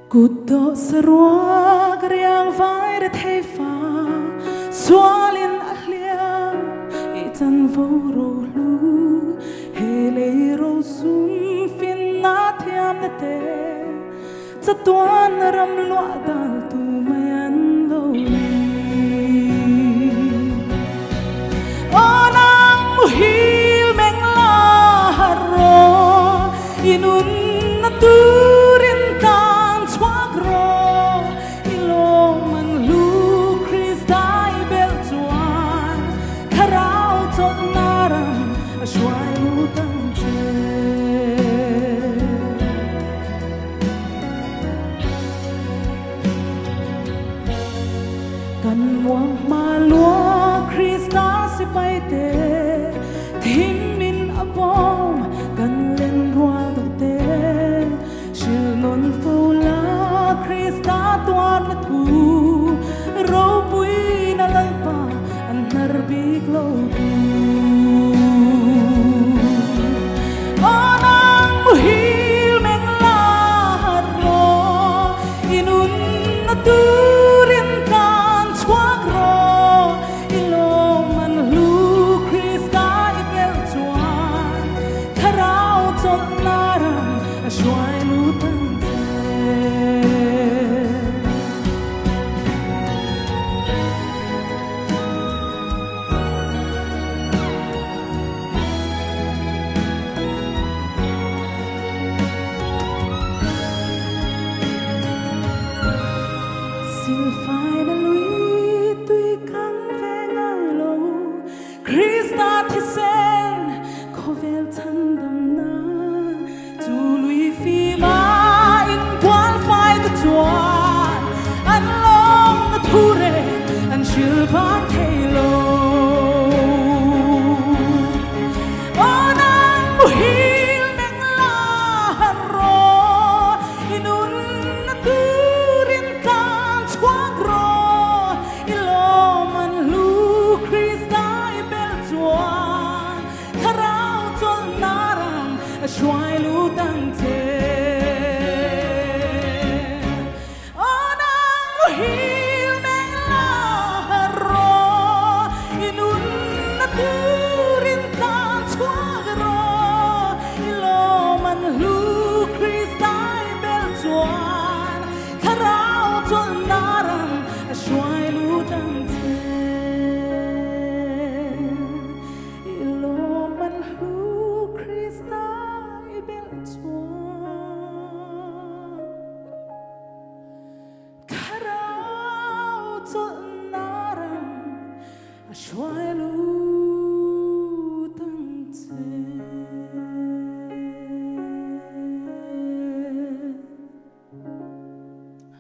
cụt độ srua riang vai để thấy pha xóa liên liang itan vô rô lu he lê rô sum fin na thiam na te cha tuan ram loa dal tu mai an lo onang muhil meng la haro inun na turin tan swagro ilo man lu Christai bel tuan karau tot naram ashwai lu tan che kan muang ma lua Christa si pai te thim min abom kan len rual tu te shil non fo la Christa tuan la tu ro pui na lang pa an nar big lo tu onang muhil meng la ro inun na tu finally tuy căng về ngay lâu Christa thì sen có vel thân đầm na tu lui phi ma in quan phai the tuan an long the ture an shil ban thelo onang muhil meng la ro inun na turin kan swagro ilo man lu Christai bel tuan karau tol naram ashwai lu tang te onang muhil meng la ro inun na turin kan swagro ilo man lu Christai bel tuan karau tol naram ashwai lu tang te ilo man lu Christai bel tuan karau tol naram ashwai lu tang te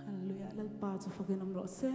Hallelujah, lal pa zu faginam lo se